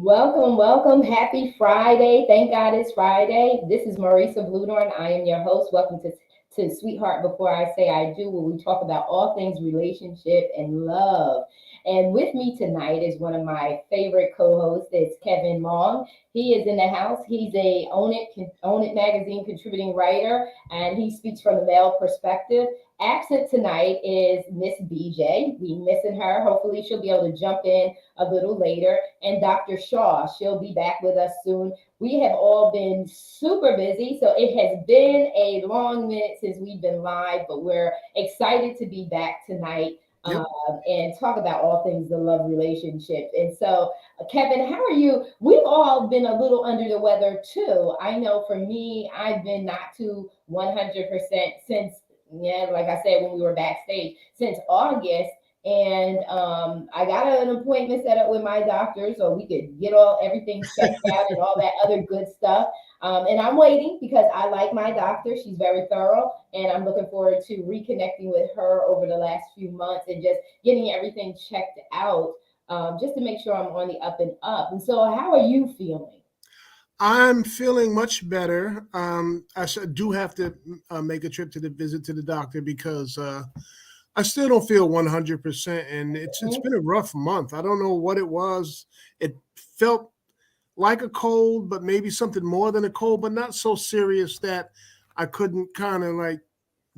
Welcome, welcome. Happy Friday. Thank God it's Friday. This is Marissa Bludorn. I am your host. Welcome to Sweetheart Before I Say I Do, where we talk about all things relationship and love. And with me tonight is one of my favorite co-hosts. It's Kevin Long. He is in the house. He's a Own It magazine contributing writer, and he speaks from the male perspective. Absent tonight is Miss BJ. We missing her. Hopefully, she'll be able to jump in a little later. And Dr. Shaw, she'll be back with us soon. We have all been super busy, so it has been a long minute since we've been live, but we're excited to be back tonight. Yep. And talk about all things the love relationship. And so, Kevin, how are you? We've all been a little under the weather too. I know for me, I've been not to 100% since, yeah, like I said, when we were backstage, since August. And I got an appointment set up with my doctor so we could get all everything checked out and all that other good stuff. And I'm waiting because I like my doctor. She's very thorough, and I'm looking forward to reconnecting with her over the last few months and just getting everything checked out, just to make sure I'm on the up and up. And so, how are you feeling? I'm feeling much better. Do have to make a trip to the visit to the doctor because I still don't feel 100%, and it's been a rough month. I don't know what it was. It felt like a cold, but maybe something more than a cold, but not so serious that I couldn't kind of like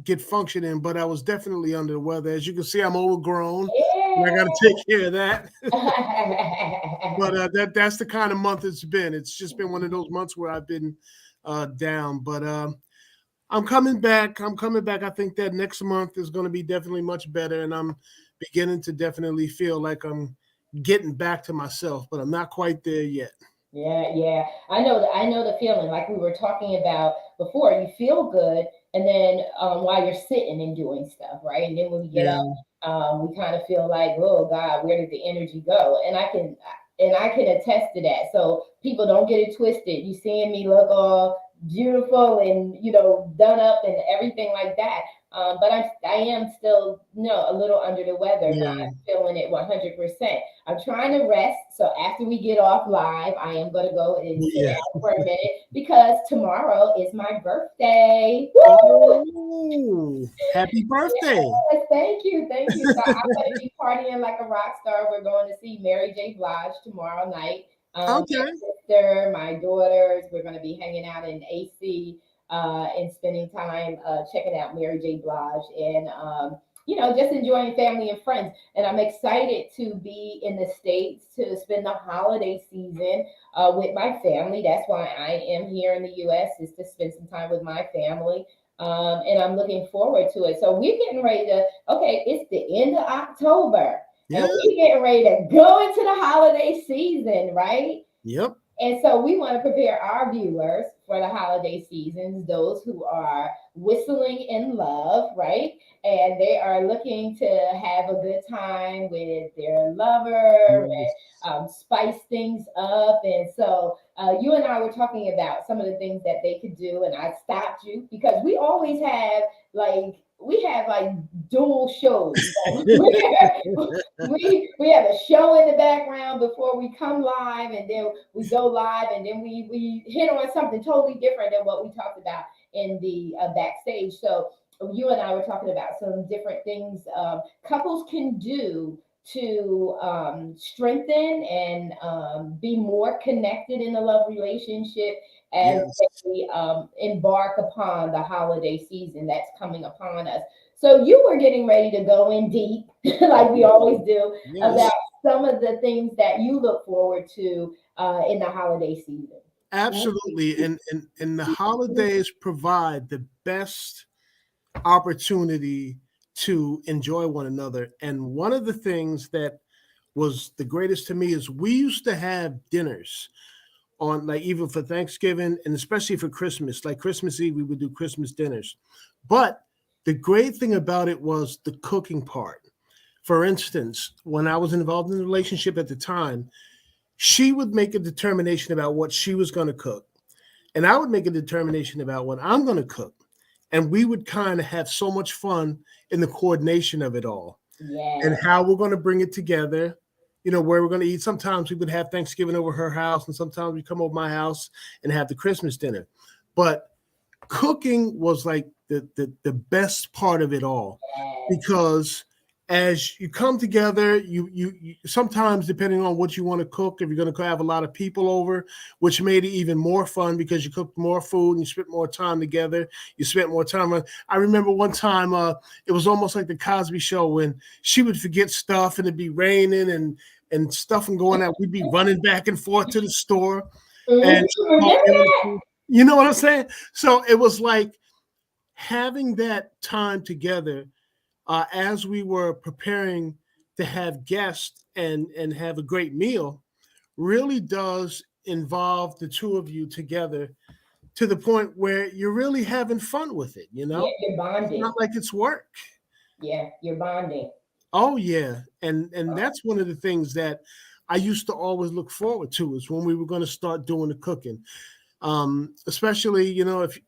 get functioning. But I was definitely under the weather. As you can see, I'm overgrown, and I got to take care of that. But that's the kind of month it's been. It's just been one of those months where I've been down. But I'm coming back. I'm coming back. I think that next month is going to be definitely much better, and I'm beginning to definitely feel like I'm getting back to myself, but I'm not quite there yet. Yeah, yeah. I know the feeling like we were talking about before. You feel good, and then while you're sitting and doing stuff, right? And then when we get up, Yeah. we kind of feel like, oh God, where did the energy go? And I can attest to that. So people don't get it twisted. You seeing me look all beautiful and done up and everything like that. But I am still a little under the weather, not Yeah. feeling it 100%. I'm trying to rest. So after we get off live, I am going to go and sit Yeah. down for a minute because tomorrow is my birthday. Woo! Oh, happy birthday. Yes, thank you, thank you. So I'm going to be partying like a rock star. We're going to see Mary J. Blige tomorrow night. My Okay. sister, my daughters, we're going to be hanging out in AC and spending time checking out Mary J. Blige and just enjoying family and friends. And I'm excited to be in the States to spend the holiday season with my family. That's why I am here in the US, is to spend some time with my family. And I'm looking forward to it. So we're getting ready to, okay, it's the end of October, and Yeah. we're getting ready to go into the holiday season, right? Yep. And so we want to prepare our viewers for the holiday seasons, those who are whistling in love, right? And they are looking to have a good time with their lover and Yes. spice things up. And so you and I were talking about some of the things that they could do, and I stopped you because we have like dual shows. We have a show in the background before we come live, and then we go live, and then we hit on something totally different than what we talked about in the backstage. So you and I were talking about some different things couples can do to strengthen and be more connected in a love relationship as Yes. they embark upon the holiday season that's coming upon us. So you were getting ready to go in deep, like we always do, about Yes. some of the things that you look forward to in the holiday season. Absolutely. And the holidays provide the best opportunity to enjoy one another. And one of the things that was the greatest to me is we used to have dinners on, like, even for Thanksgiving and especially for Christmas. Like Christmas Eve, we would do Christmas dinners. But the great thing about it was the cooking part. For instance, when I was involved in a relationship at the time, she would make a determination about what she was going to cook, and I would make a determination about what I'm going to cook. And we would kind of have so much fun in the coordination of it all and Yes. how we're going to bring it together. where we're going to eat. Sometimes we would have Thanksgiving over her house, and sometimes we come over my house and have the Christmas dinner. But cooking was like the best part of it all, because as you come together, you sometimes, depending on what you want to cook, if you're going to have a lot of people over, which made it even more fun because you cooked more food and you spent more time together. You spent more time. I remember one time, it was almost like the Cosby Show when she would forget stuff and it'd be raining and stuff and going out. We'd be running back and forth to the store, and Remember that? you know what I'm saying? So it was like having that time together, as we were preparing to have guests and have a great meal, really does involve the two of you together to the point where you're really having fun with it. Yeah, you're It's bonding. not like it's work. Yeah, you're bonding. Oh yeah, and that's one of the things that I used to always look forward to, is when we were going to start doing the cooking. Especially, if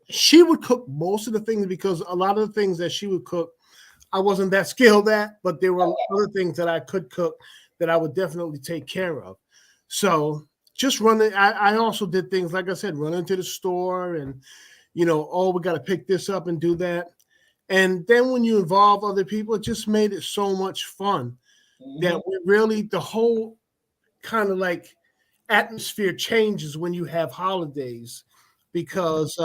she would cook most of the things, because a lot of the things that she would cook, I wasn't that skilled at, but there were other things that I could cook that I would definitely take care of. So just running, I also did things, like I said, running to the store and, oh, we got to pick this up and do that. And then when you involve other people, it just made it so much fun that we really, the whole kind of like atmosphere changes when you have holidays, because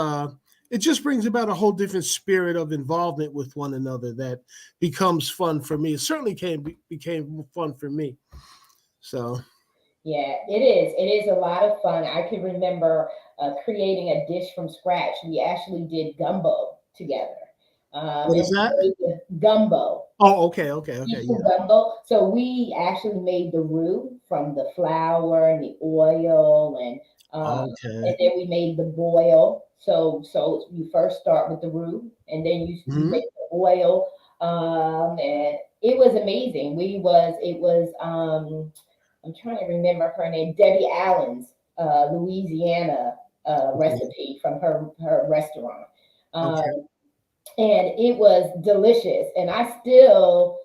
it just brings about a whole different spirit of involvement with one another that becomes fun for me. It certainly became fun for me. So Yeah, it is. It is a lot of fun. I can remember creating a dish from scratch. We actually did gumbo together. what And is that? we made the gumbo. Oh, okay, Seafood yeah. gumbo. So we actually made the roux from the flour and the oil, and Okay. then we made the boil. So you first start with the roux, and then you Hmm. make the oil, and it was amazing. It was I'm trying to remember her name, Debbie Allen's Louisiana Okay. recipe from her restaurant. Okay. Um, and it was delicious. And I still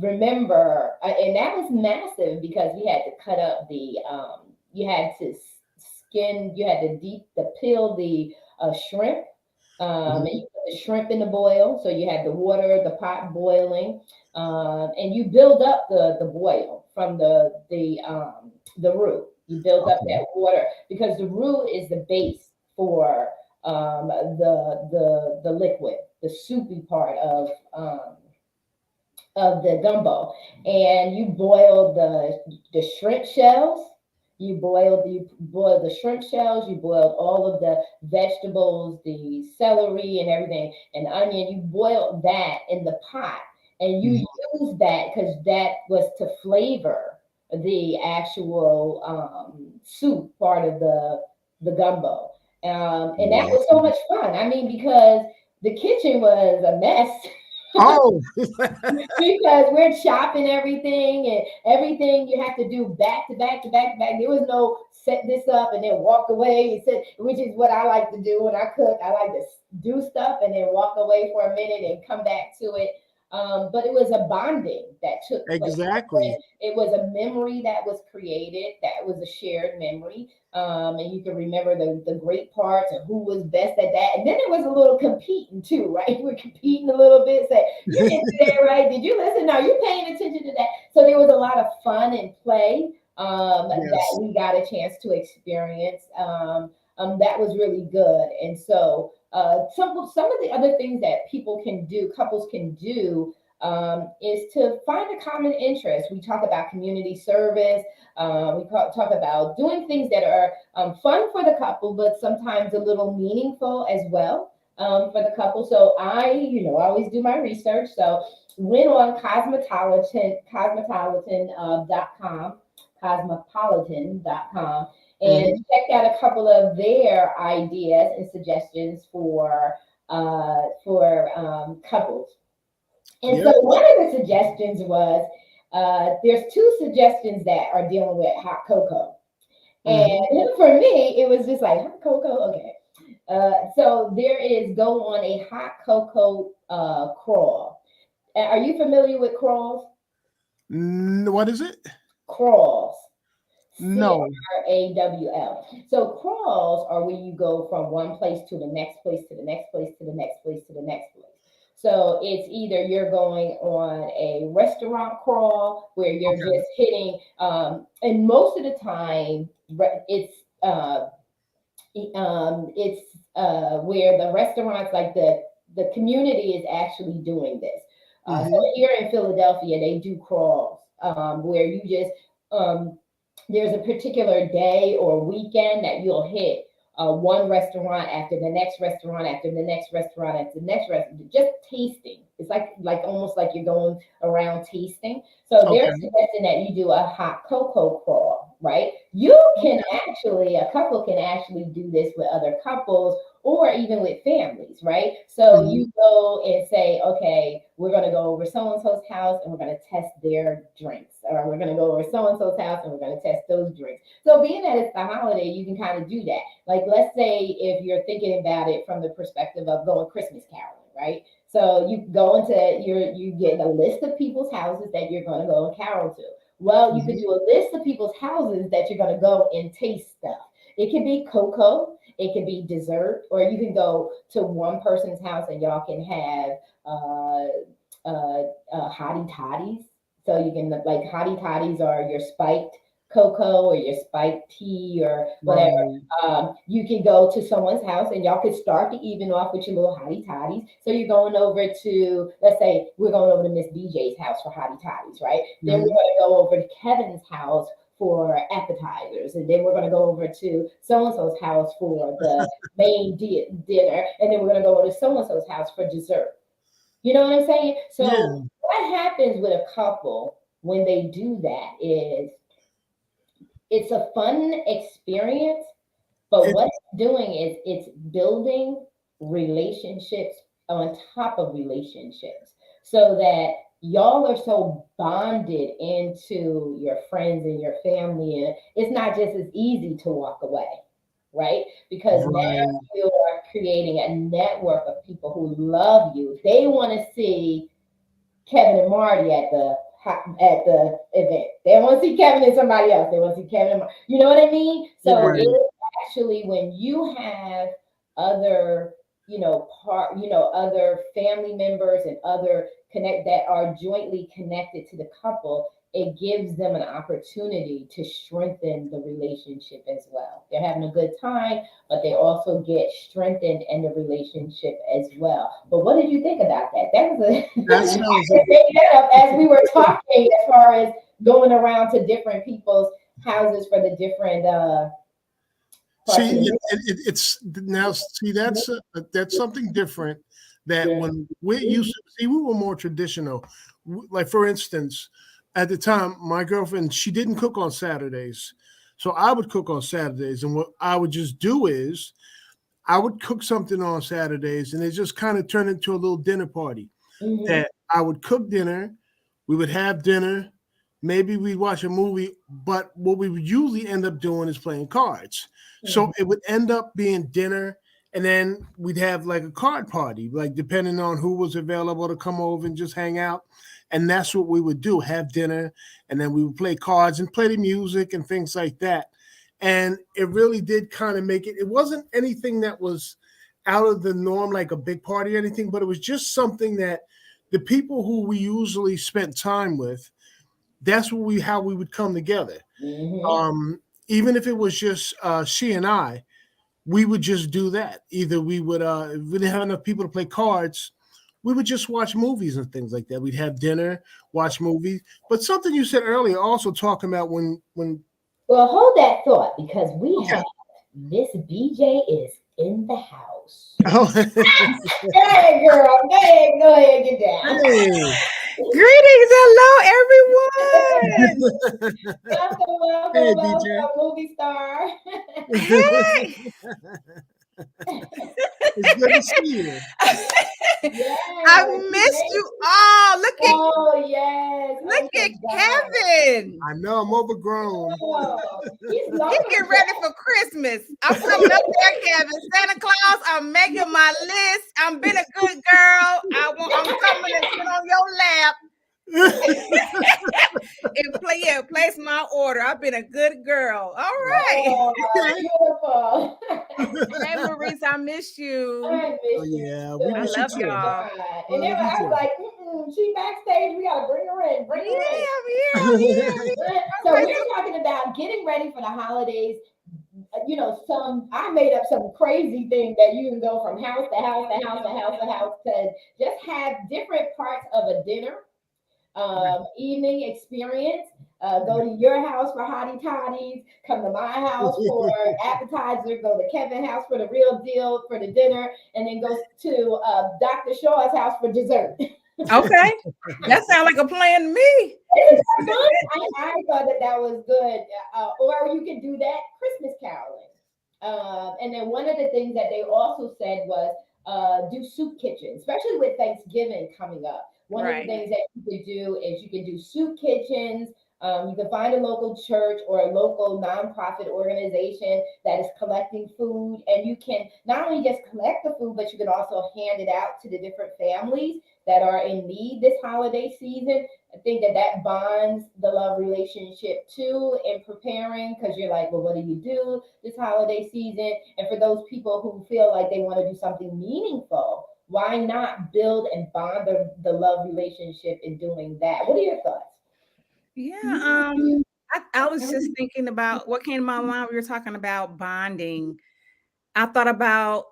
remember, and that was massive because we had to cut up you had to skin, you had to peel the shrimp, and Hmm. you put the shrimp in the boil. So you had the water, the pot boiling, and you build up the boil from the roux. You build up Okay. that water because the roux is the base for the liquid, the soupy part of the gumbo, and you boil the shrimp shells. You boil the shrimp shells. You boiled all of the vegetables, the celery and everything, and onion. You boil that in the pot, and you Mhm. use that because that was to flavor the actual soup part of the gumbo. And that was so Wow. much fun. I mean, because the kitchen was a mess. Oh. Because we're chopping everything and everything you have to do back to back to back to back. There was no set this up and then walk away and sit, which is what I like to do when I cook. I like to do stuff and then walk away for a minute and come back to it. But it was a bonding that took place. Exactly. It was a memory that was created, that was a shared memory. And you can remember the great parts and who was best at that. And then there was a little competing too, right? We're competing a little bit, say, you didn't do that right. Did you listen? No, you paying attention to that. So there was a lot of fun and play that Yes. we got a chance to experience. That was really good. And so some of the other things that people can do, couples can do, is to find a common interest. We talk about community service. Talk about doing things that are fun for the couple, but sometimes a little meaningful as well for the couple. So I always do my research. So went on cosmopolitan.com and Hmm. checked out a couple of their ideas and suggestions for couples. And so Yep. one of the suggestions was there's two suggestions that are dealing with hot cocoa. Hmm. And for me, it was just like hot cocoa, okay. So there is go on a hot cocoa crawl. Are you familiar with crawls? What is it? Crawls. No. CRAWL. So crawls are where you go from one place to the next place to the next place to the next place to the next place. So it's either you're going on a restaurant crawl where you're Okay. just hitting, and most of the time it's where the restaurants, like the community is actually doing this. So Hmm. here in Philadelphia, they do crawls where you just there's a particular day or weekend that you'll hit one restaurant after the next restaurant after the next restaurant after the next restaurant, just tasting. It's like almost like you're going around tasting. So they're Okay. suggesting that you do a hot cocoa crawl, right? You can actually, a couple can actually do this with other couples or even with families, right? So Hmm. you go and say, okay, we're going to go over so and so's house and we're going to test their drinks, or we're going to go over so and so's house and we're going to test those drinks. So being that it's the holiday, you can kind of do that. Like, let's say if you're thinking about it from the perspective of going Christmas caroling, right? So you go into you get a list of people's houses that you're going to go and carol to. Well, you could Hmm. do a list of people's houses that you're going to go and taste stuff. It could be cocoa, it could be dessert, or you can go to one person's house and y'all can have hottie toddies. So you can, like, hottie toddies are your spiked cocoa or your spiked tea or whatever. Right. You can go to someone's house and y'all could start the evening off with your little hottie toddies. So you're going over to, let's say we're going over to Miss BJ's house for hottie toddies, right? Then we're Hmm. going to go over to Kevin's house for appetizers, and then we're going to go over to so and so's house for the main dinner, and then we're going to go over to so and so's house for dessert. You know what I'm saying? So Yeah. what happens with a couple when they do that is it's a fun experience, but It what it's doing is it's building relationships on top of relationships so that y'all are so bonded into your friends and your family. And it's not just as easy to walk away, right? Because now right. you are creating a network of people who love you. They want to see Kevin and Marty at the event. They don't want to see Kevin and somebody else. They want to see Kevin and Marty. You know what I mean? So Right. it's actually when you have other, other family members and other connect that are jointly connected to the couple, it gives them an opportunity to strengthen the relationship as well. They're having a good time, but they also get strengthened in the relationship as well. But what did you think about that? That was a That I sounds. just made that up as we were talking, as far as going around to different people's houses for the different parts of See, the it's now. See, that's something different. That year. when we used to see, we were more traditional. Like for instance, at the time, my girlfriend, she didn't cook on Saturdays, so I would cook on Saturdays, and what I would just do is I would cook something on Saturdays, and it just kind of turned into a little dinner party. Mm-hmm. That I would cook dinner, we would have dinner, maybe we'd watch a movie, but what we would usually end up doing is playing cards. So Mm-hmm. it would end up being dinner, and then we'd have like a card party, like depending on who was available to come over and just hang out. And that's what we would do, have dinner, and then we would play cards and play the music and things like that. And it really did kind of make it, it wasn't anything that was out of the norm, like a big party or anything, but it was just something that the people who we usually spent time with, that's what we how we would come together. Mm-hmm. Um, Even if it was just she and I, we would just do that. Either we would if we didn't have enough people to play cards, we would just watch movies and things like that. We'd have dinner, watch movies. But something you said earlier, also talking about when Well, hold that thought because we okay. have Miss BJ is in the house. Oh, Go ahead, girl. Go ahead, get down. hey. Greetings, hello, everyone. Welcome, Hey welcome, BJ. welcome, movie star. Hey, It's good to see you. I've Yes, he missed made you all. Oh, yes. Look Oh, at thank God. Kevin. I know I'm overgrown. Oh, he's He longer get ready for Christmas. I'm coming up there, Kevin. Santa Claus. I'm making my list. I'm been a good girl. I'm coming and sit on your lap. place my order. I've been a good girl. All right. Beautiful. Hey, Marissa, I miss you. I miss Oh you. yeah, we I miss you love too. y'all. And then Love I you was too. like, she backstage. We gotta bring her in. Bring her in. Yeah, I'm here. So we're talking about getting ready for the holidays. You know, I made up some crazy thing that you can go from house to house to house to house to house to just have different parts of a dinner, evening experience. Go to your house for hottie toddies. Come to my house for appetizer. Go to Kevin's house for the real deal for the dinner, and then go to Dr. Shaw's house for dessert. Okay. That sounds like a plan to me. I thought that was good. Or you can do that Christmas caroling. And then one of the things that they also said was do soup kitchen, especially with Thanksgiving coming up. One of the things that you could do is you can do soup kitchens. You can find a local church or a local nonprofit organization that is collecting food, and you can not only just collect the food, but you can also hand it out to the different families that are in need this holiday season. I think that bonds the love relationship too in preparing, because you're like, well, what do you do this holiday season? And for those people who feel like they want to do something meaningful, why not build and bond the love relationship in doing that? What are your thoughts? Yeah. I was just thinking about what came to my mind. We were talking about bonding. I thought about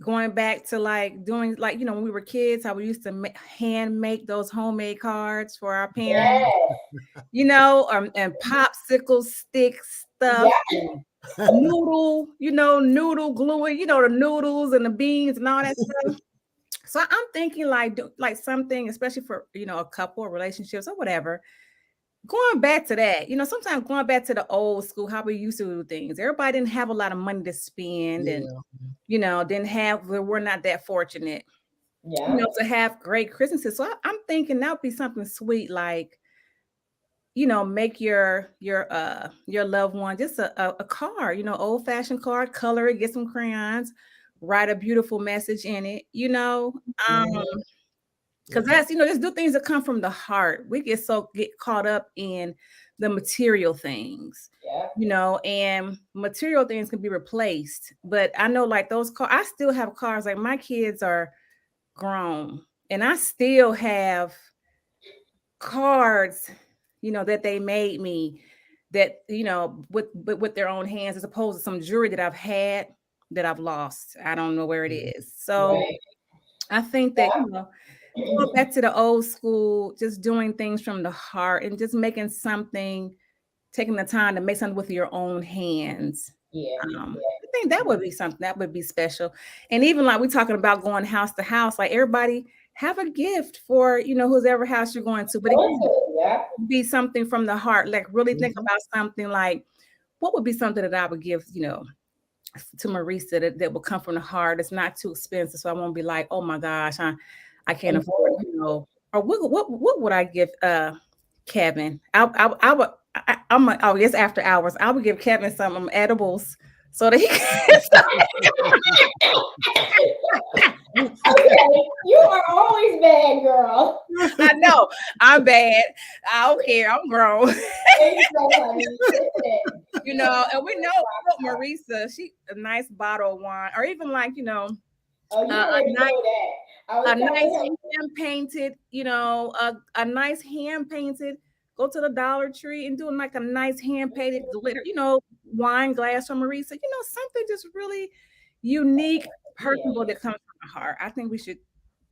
going back to like doing like, when we were kids, how we used to hand make those homemade cards for our parents, Yes. and popsicle stick stuff, Yeah. noodle, noodle gluing, the noodles and the beans and all that stuff. So I'm thinking like something, especially for, a couple or relationships or whatever, going back to that, sometimes going back to the old school, how we used to do things. Everybody didn't have a lot of money to spend, and we're not that fortunate, to have great Christmases. So I'm thinking that would be something sweet, like, make your loved one just a card, old fashioned card, color it, get some crayons, write a beautiful message in it, because that's, just do things that come from the heart. We get caught up in the material things, and material things can be replaced. But I know like those cars, I still have cars. Like my kids are grown and I still have cards, that they made me that, with their own hands, as opposed to some jewelry that I've had that I've lost. I don't know where it is. So I think that, going back to the old school, just doing things from the heart and just making something, taking the time to make something with your own hands. I think that would be something that would be special. And even like we're talking about going house to house, like everybody have a gift for, whoever house you're going to. But again, be something from the heart. Like really think about something like, what would be something that I would give, to Marissa that will come from the heart. It's not too expensive, so I won't be like, oh my gosh, I can't afford it, Or what would I give Kevin? I would. It's after hours. I would give Kevin some edibles so that he can. Okay, you are always bad, girl. I know I'm bad. I don't care. I'm grown. And we know Marissa, she a nice bottle of wine, or even like you already know that. A nice hand painted, a nice hand painted. Go to the Dollar Tree and doing like a nice hand painted glitter, wine glass from Marissa. Something just really unique, personal that comes from the heart. I think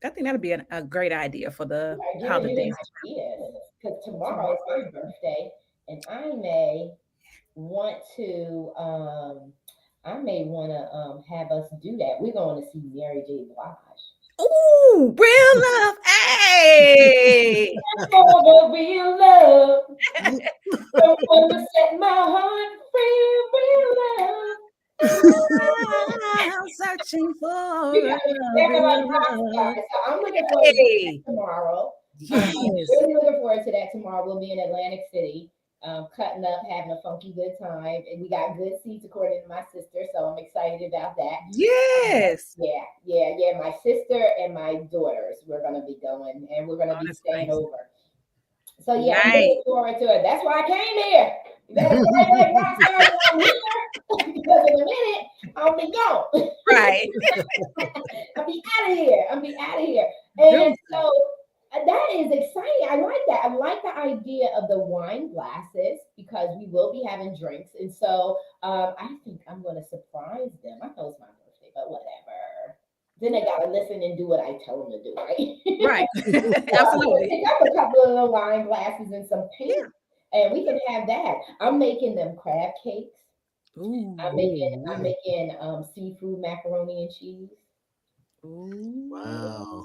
that'd be a great idea for the holidays. Because tomorrow is my birthday, and I may want to have us do that. We're going to see Mary J. Blige. Ooh, real love. Hey. For the real love. The one that set my heart free, real love. I'm searching for real love. So I'm looking forward to that tomorrow. Yes. Really looking forward to that tomorrow. We'll be in Atlantic City. Cutting up, having a funky good time, and we got good seats according to my sister, so I'm excited about that. Yes. My sister and my daughters, we're gonna be going, and we're gonna be staying over. So yeah, I'm looking forward to it. That's why I came here. You better start like rock stars I'm here because in a minute I'll be gone. Right. I'll be out of here. And so that is exciting. I like that. I like the idea of the wine glasses because we will be having drinks. And so I think I'm going to surprise them. I know it's my birthday, but whatever. Then they got to listen and do what I tell them to do, right? Right. So Absolutely. pick up a couple of the wine glasses and some paint, and we can have that. I'm making them crab cakes. Ooh. I'm making seafood macaroni and cheese. Ooh. Wow.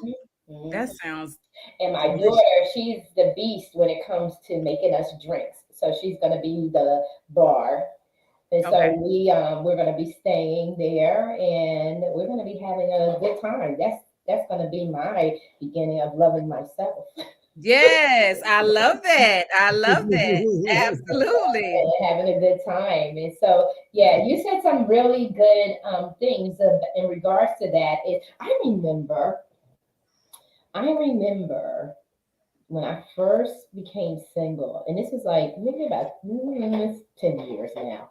Mhm. That sounds. And my daughter, she's the beast when it comes to making us drinks. So she's gonna be the bar. And so Okay. we're gonna be staying there and we're gonna be having a good time. That's gonna be my beginning of loving myself. Yes, I love that. I love that. Absolutely. And having a good time. And so, yeah, you said some really good things in regards to that. I remember when I first became single, and this is like maybe about 10 years now.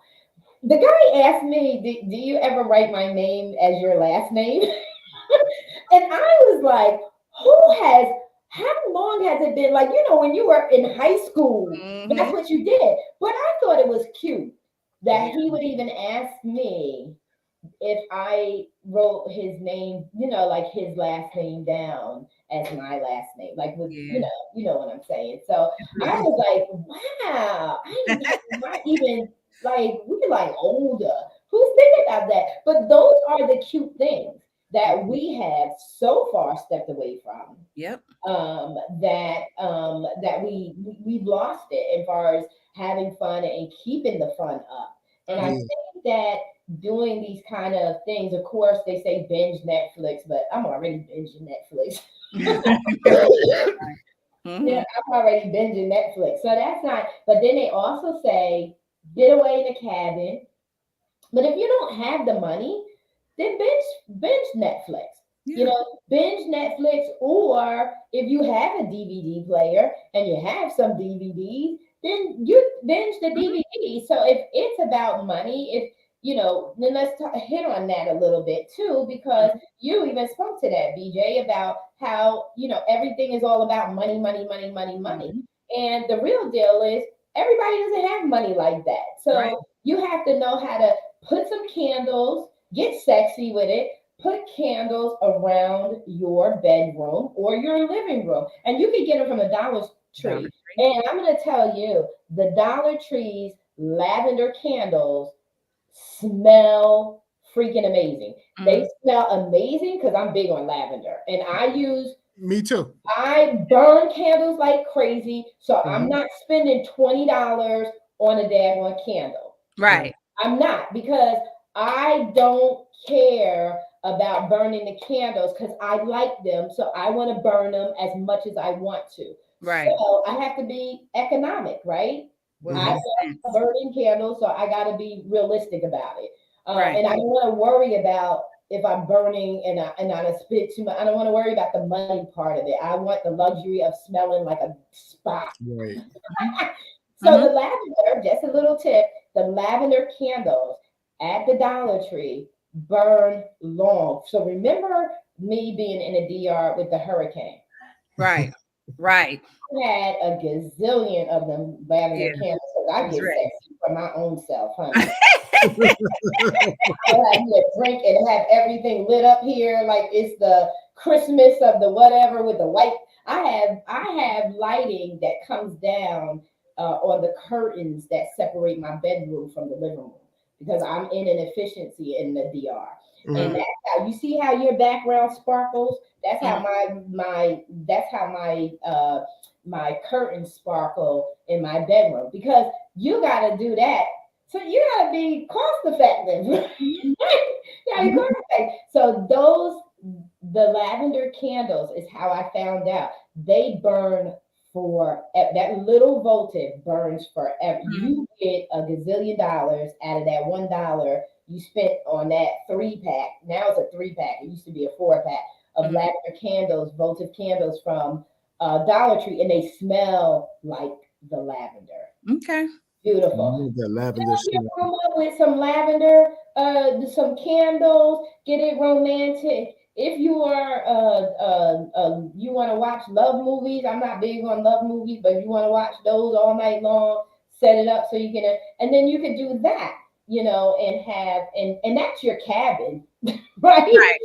The guy asked me, do you ever write my name as your last name? And I was like, how long has it been? Like, when you were in high school, that's what you did. But I thought it was cute that he would even ask me if I wrote his name, like his last name down as my last name, like with, you know what I'm saying. So I was like, wow, I'm not even like we're like older. Who's thinking about that? But those are the cute things that we have so far stepped away from. Yep. That we've lost it as far as having fun and keeping the fun up. And I think that doing these kind of things, of course, they say binge Netflix, but I'm already binging Netflix. Yeah, I'm already binging Netflix. So that's not, but then they also say get away in a cabin. But if you don't have the money, then binge Netflix. Binge Netflix, or if you have a DVD player and you have some DVDs, then you binge the DVD. So if it's about money, then let's hit on that a little bit too, because you even spoke to that, BJ, about how everything is all about money, money, money, money, money. And the real deal is everybody doesn't have money like that. So you have to know how to put some candles, get sexy with it, put candles around your bedroom or your living room. And you can get them from the Dollar Tree. And I'm going to tell you, the Dollar Tree's lavender candles smell freaking amazing. They smell amazing because I'm big on lavender. And Me too. I burn candles like crazy. So I'm not spending $20 on a daggone candle. Right. I'm not, because I don't care about burning the candles because I like them. So I want to burn them as much as I want to. Right. So I have to be economic, right? I love burning candles, so I got to be realistic about it. And I don't want to worry about if I'm burning and I spit too much. I don't want to worry about the money part of it. I want the luxury of smelling like a spa. Right. So the lavender, just a little tip, the lavender candles at the Dollar Tree burn long. So remember me being in a DR with the hurricane. Right. Right. I had a gazillion of them lavender candles. I get sexy for my own self, honey. I have a drink and have everything lit up here like it's the Christmas of the whatever with the white. I have lighting that comes down on the curtains that separate my bedroom from the living room because I'm in an efficiency in the DR. And that's how you see how your background sparkles. That's how my curtains sparkle in my bedroom because you got to do that. So you got to be cost effective. So the lavender candles is how I found out. They burn for that little voltage burns forever. You get a gazillion dollars out of that $1 you spent on that 3-pack. Now it's a 3-pack. It used to be a 4-pack of lavender candles, votive candles from Dollar Tree, and they smell like the lavender. Okay. Beautiful. That lavender Your smell. room up with some lavender, some candles, get it romantic. If you are you want to watch love movies, I'm not big on love movies, but if you want to watch those all night long, set it up so you can, and then you could do that, and have, and that's your cabin, right? Right.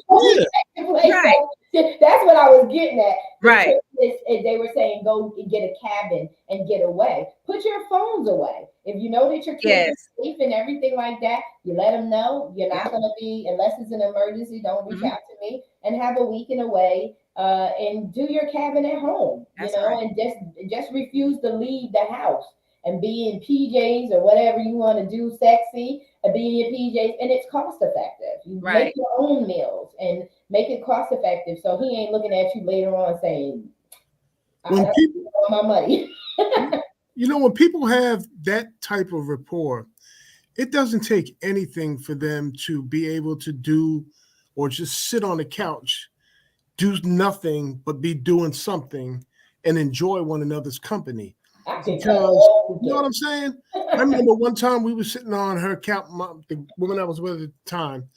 Yeah. Right. That's what I was getting at. The Right. trick is they were saying go get a cabin and get away. Put your phones away. If you know that your kids Yes. are safe and everything like that, you let them know you're not Yep. going to be, unless it's an emergency, don't reach Mhm. out to me, and have a weekend away, and do your cabin at home, That's right. and just refuse to leave the house and be in PJs or whatever you want to do, sexy, and be in your PJs, and it's cost effective. You Right. make your own meals and make it cost effective, so he ain't looking at you later on saying, I When don't people, want my money. when people have that type of rapport, it doesn't take anything for them to be able to do or just sit on the couch, do nothing but be doing something and enjoy one another's company. I can Because tell. you know what I'm saying? I remember one time we were sitting on her couch, the woman I was with at the time,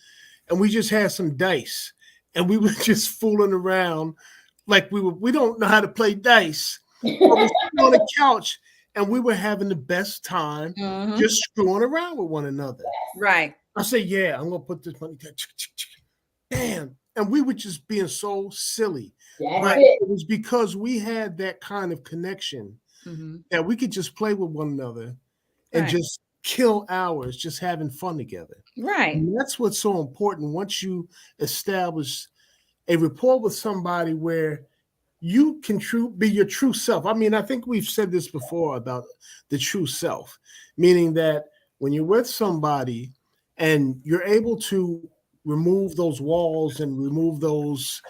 and we just had some dice and we were just fooling around like we don't know how to play dice. But we're sitting on the couch and we were having the best time Mhm. just screwing around with one another. Right. I say, yeah, I'm gonna put this money there. Damn. And we were just being so silly. That's But it. it was because we had that kind of connection Mhm. that we could just play with one another and Right. just kill hours just having fun together. Right. And that's what's so important once you establish a rapport with somebody where you can be your true self. I mean, I think we've said this before about the true self, meaning that when you're with somebody and you're able to remove those walls and remove those,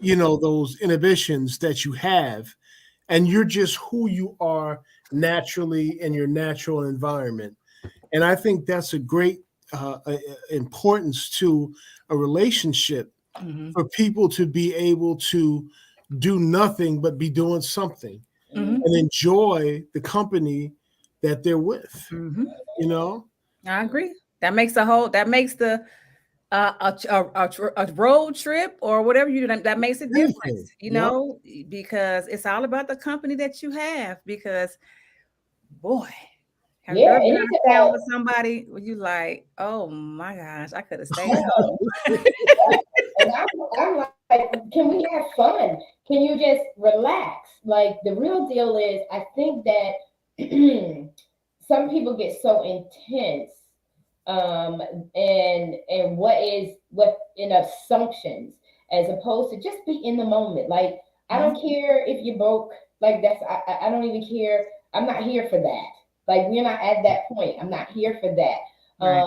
those inhibitions that you have, and you're just who you are naturally in your natural environment. And I think that's a great importance to a relationship Mhm. for people to be able to do nothing but be doing something Mhm. and enjoy the company that they're with, Mhm. you know? I agree. That makes the a road trip or whatever you do, that makes a difference, Anything. Yep. because it's all about the company that you have. Because boy, have you Yeah, ever been and out it's of town about, with somebody where you like, oh my gosh, I could have stayed home. and I'm like, can we have fun? Can you just relax? Like, the real deal is, I think that some people get so intense, um, and what in assumptions, as opposed to just be in the moment. Like, I don't Mhm. care if you broke. Like, I don't even care. I'm not here for that. Like, we're not at that point. I'm not here for that. Right.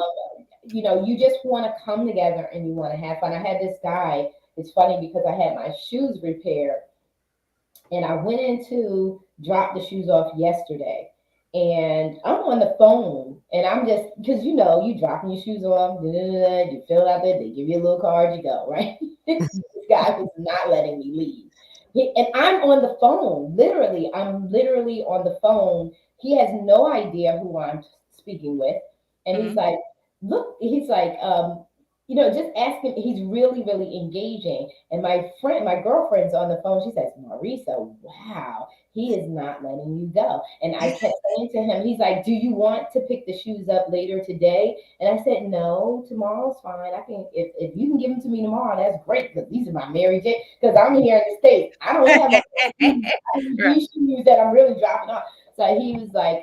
You just want to come together and you want to have fun. I had this guy. It's funny because I had my shoes repaired, and I went in to drop the shoes off yesterday. And I'm on the phone, and I'm just, because you dropping your shoes off, you fill out there, they give you a little card, you go, right? This guy was not letting me leave. And I'm on the phone, literally. I'm literally on the phone. He has no idea who I'm speaking with. And he's Mhm. like, look, he's like, just asking. He's really, really engaging. And my girlfriend's on the phone. She says, Marissa, wow, he is not letting you go. And I kept saying to him, he's like, do you want to pick the shoes up later today? And I said, no, tomorrow's fine. I can, if you can give them to me tomorrow, that's great, because these are my Mary J. Because I'm here in the States. I don't have my Right. these shoes that I'm really dropping off. So he was like,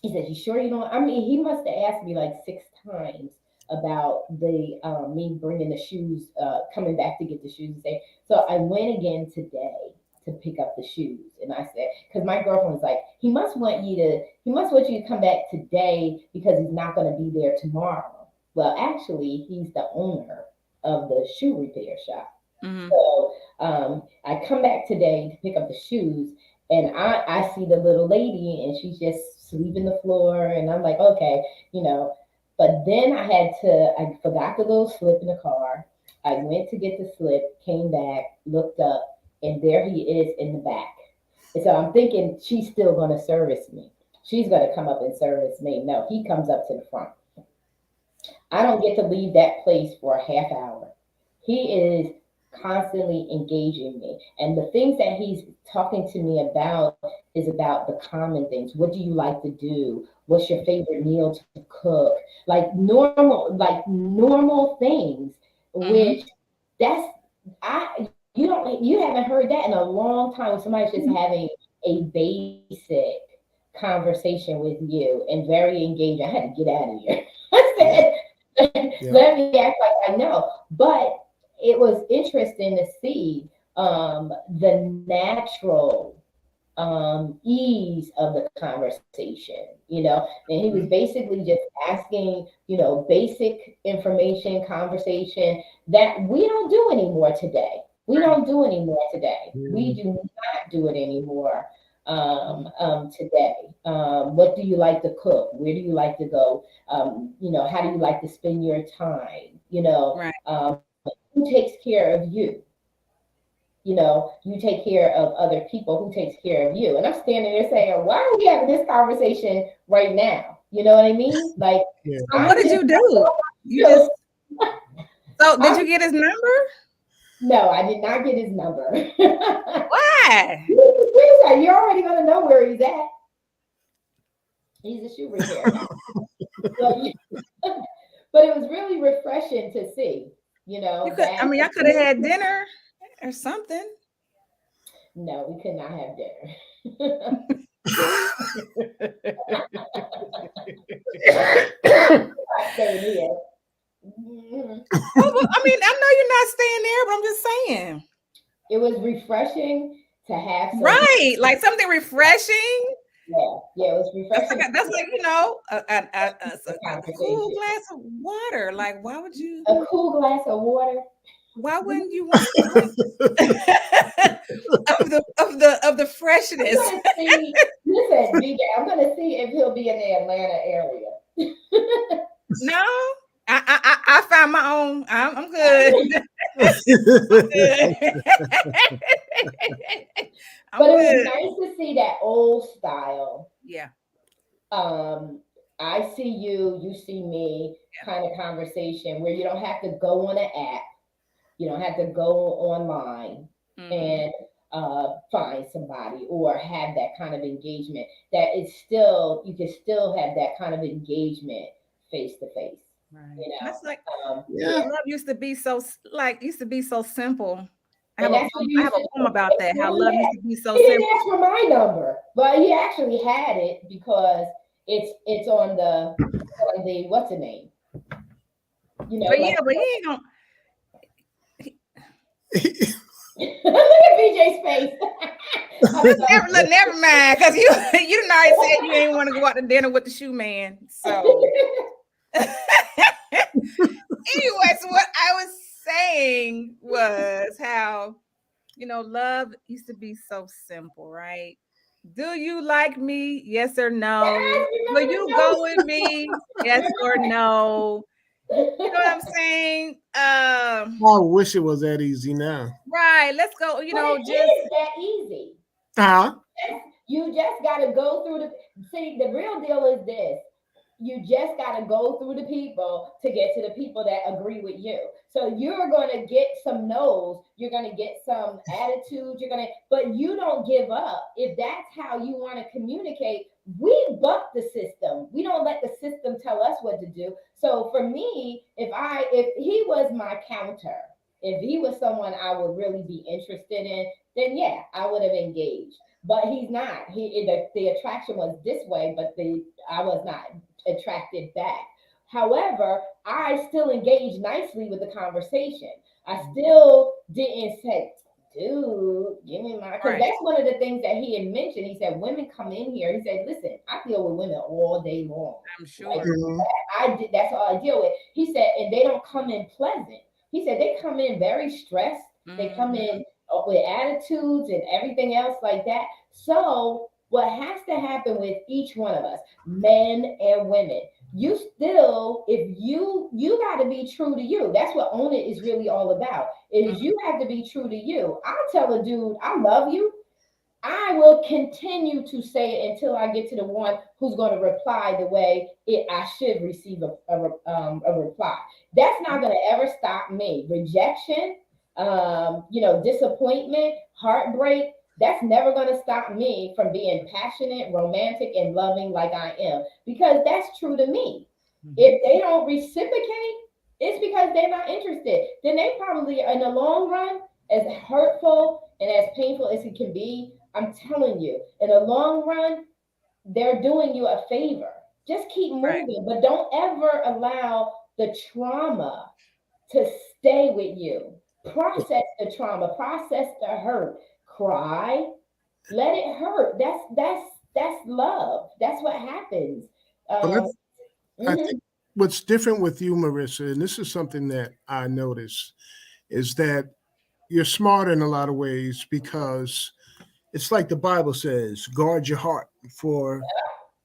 he said, "You sure you don't?" I mean, he must have asked me like 6 times about the me bringing the shoes, coming back to get the shoes. So I went again today to pick up the shoes, and I said, because my girlfriend was like, he must want you to come back today because he's not going to be there tomorrow. Well, actually, he's the owner of the shoe repair shop. Mhm. So I come back today to pick up the shoes, and I see the little lady, and she's just sweeping the floor, and I'm like, okay. But then I forgot the little slip in the car. I went to get the slip, came back, looked up, and there he is in the back. And so I'm thinking she's still going to service me. She's going to come up and service me. No, he comes up to the front. I don't get to leave that place for a half hour. He is constantly engaging me. And the things that he's talking to me about is about the common things. What do you like to do? What's your favorite meal to cook? Like normal things, which that's you haven't heard that in a long time when somebody's just having a basic conversation with you and very engaging. I had to get out of here. I said, let me act like I know. But it was interesting to see the natural ease of the conversation, and he was basically just asking, basic information, conversation that we don't do anymore today. We don't do anymore today. We do not do it anymore today. What do you like to cook? Where do you like to go? How do you like to spend your time? Who takes care of you? You take care of other people. Who takes care of you? And I'm standing there saying, why are we having this conversation right now? You know what I mean? Like, so what did you do? So did you get his number? No, I did not get his number. Why? You're already going to know where he's at. He's a shoe repair. But it was really refreshing to see, I could have had dinner or something. No, we could not have dinner. I know you're not staying there, but I'm just saying. It was refreshing to have something. Right, like something refreshing. Yeah, it was refreshing. That's like a cool glass of water. Like, why would you? A cool glass of water. Why wouldn't you want to drink of the freshness? Listen, DJ, I'm gonna see if he'll be in the Atlanta area. No, I found my own. I'm good. But it was nice to see that old style. Yeah. I see you, you see me kind of conversation where you don't have to go on an app. You don't have to go online and find somebody or have that kind of engagement. That is still, you can still have that kind of engagement face to face. Right. That's like love used to be so simple. I have a poem about that. How love used to be so simple. He didn't ask for my number, but he actually had it because it's on the what's the name? But he ain't gonna. Look at BJ's face. Never mind, because you done already said you ain't want to go out to dinner with the shoe man. So anyways, what I was saying was how love used to be so simple, right? Do you like me? Yes or no? Will you go with me? Yes or no? You know what I'm saying? I wish it was that easy now. Right. Let's go. Just that easy. You just got to go through the real deal is this. You just got to go through the people to get to the people that agree with you. So you're going to get some no's, you're going to get some attitudes, but you don't give up. If that's how you want to communicate, we buck the system. We don't let the system tell us what to do. So for me, if he was my counter, if he was someone I would really be interested in, then yeah, I would have engaged. But he's not. The attraction was this way, but I was not attracted back. However, I still engaged nicely with the conversation. I still didn't say, dude, give me my, because that's one of the things that he had mentioned. He said, women come in here. He said, listen, I deal with women all day long. I'm sure. That's all I deal with. He said, and they don't come in pleasant. He said, they come in very stressed. They come in with attitudes and everything else like that. So what has to happen with each one of us, men and women, you still, if you got to be true to you. That's what own it is really all about. Is you have to be true to you. I'll tell a dude, I love you. I will continue to say it until I get to the one who's going to reply the way I should receive a reply. That's not going to ever stop me. Rejection, disappointment, heartbreak. That's never going to stop me from being passionate, romantic, and loving like I am, because that's true to me. If they don't reciprocate, it's because they're not interested. Then they probably, in the long run, as hurtful and as painful as it can be, I'm telling you, in the long run, they're doing you a favor. Just keep moving, but don't ever allow the trauma to stay with you. Process the trauma, process the hurt, cry, let it hurt. That's love. That's what happens. But Um, I mhm. think what's different with you, Marissa, and this is something that I notice, is that you're smart in a lot of ways because it's like the Bible says, guard your heart for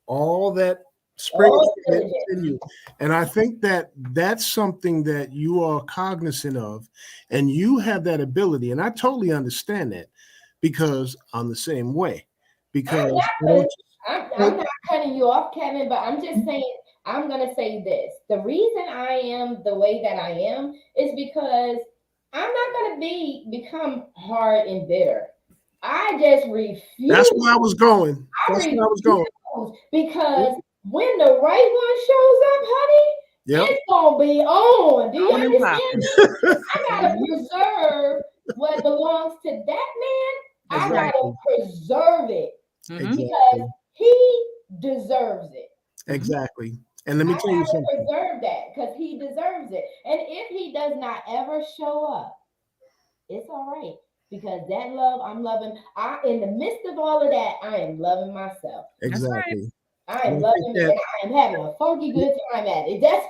all that springs All from it diligence. in you. And I think that that's something that you are cognizant of and you have that ability. And I totally understand that because I'm the same way. I'm Because not I cutting, don't, I'm not cutting you off, Kevin, but I'm just saying, I'm gonna say this. The reason I am the way that I am is because I'm not gonna become hard and bitter. I just that's refuse. where I was going. I That's where I was going. refuse because when the right one shows up, honey, Yep. it's gonna be on. Do you On and understand popping. me? I gotta preserve what belongs to that man. I That's right. gotta Exactly. preserve it because Exactly. he deserves it. Exactly. And let I me tell you gotta something. preserve that because he deserves it. And if he does not ever show up, it's all right. Because that love I'm loving, in the midst of all of that, I am loving myself. That's right. Exactly. I And am I think loving me that and I am having a funky good time at it. That's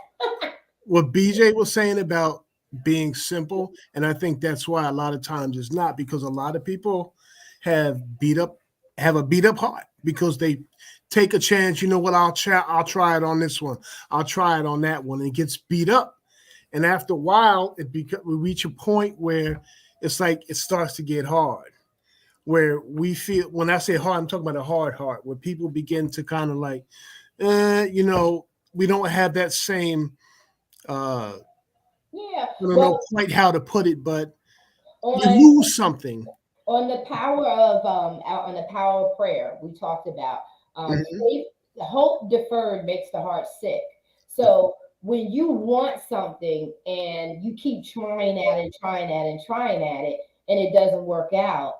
what BJ was saying about being simple, and I think that's why a lot of times it's not, because a lot of people have beat up have a beat up heart because they take a chance. You know what? I'll try it on this one. I'll try it on that one. And it gets beat up, and after a while, we reach a point where it's like it starts to get hard. Where we feel, when I say hard, I'm talking about a hard heart, where people begin to kind of like, we don't have that same. I yeah. don't know Well, quite how to put it, but you on lose something. the power of out on the power of prayer, we talked about Mhm. faith, hope deferred makes the heart sick. So when you want something and you keep trying at it, trying at it, trying at it, and it doesn't work out,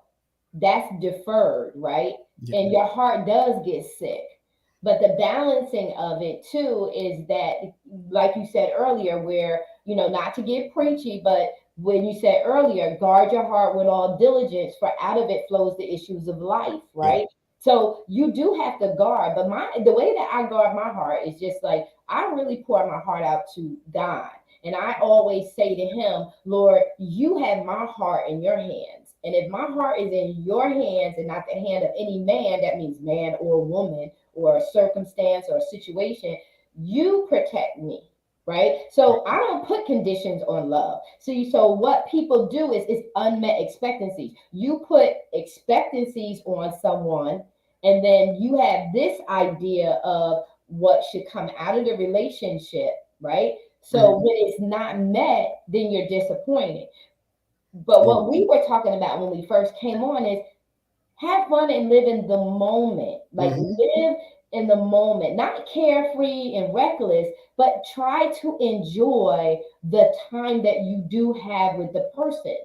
that's deferred, right? Yeah. And your heart does get sick. But the balancing of it too is that, like you said earlier, where, not to get preachy, but when you said earlier, guard your heart with all diligence, for out of it flows the issues of life, Yeah. right? So you do have to guard. But the way that I guard my heart is just like I really pour my heart out to God. And I always say to him, Lord, you have my heart in your hands. And if my heart is in your hands and not the hand of any man, that means man or woman or a circumstance or a situation, you protect me. Right. So I don't put conditions on love. See, so what people do is unmet expectancies. You put expectancies on someone, and then you have this idea of what should come out of the relationship, right? So Mhm. when it's not met, then you're disappointed. But Yeah. what we were talking about when we first came on is have fun and live in the moment. Like Mhm. live in the moment, not carefree and reckless, but try to enjoy the time that you do have with the person.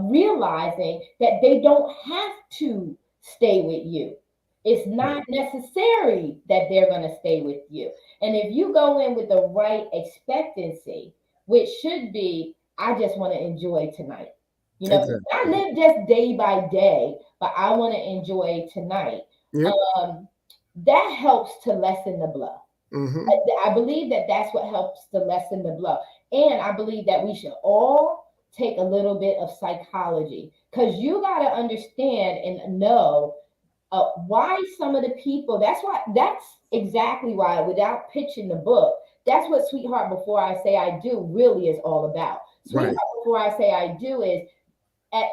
Realizing that they don't have to stay with you. It's Right. not necessary that they're going to stay with you. And if you go in with the right expectancy, which should be, I just want to enjoy tonight. I Exactly. live just day by day, but I want to enjoy tonight. Yep. Um, that helps to lessen the blow. Mhm. I believe that that's what helps to lessen the blow. And I believe that we should all take a little bit of psychology because you got to understand and know. why some of the people, that's exactly why, without pitching the book, that's what Sweetheart Before I Say I Do really is all about. Sweetheart Before I Say I Do is,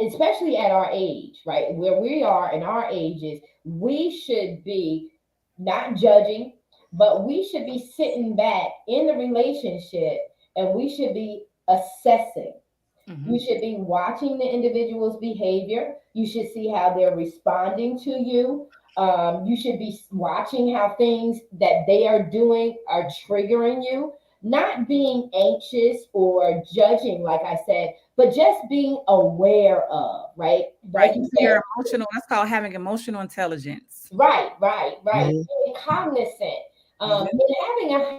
especially at our age, right? Where we are in our ages, we should be not judging, but we should be sitting back in the relationship and we should be assessing. You should be watching the individual's behavior. You should see how they're responding to you. You should be watching how things that they are doing are triggering you, not being anxious or judging, like I said, but just being aware of, right? Right. You're emotional. That's called having emotional intelligence. Right. Being cognizant, and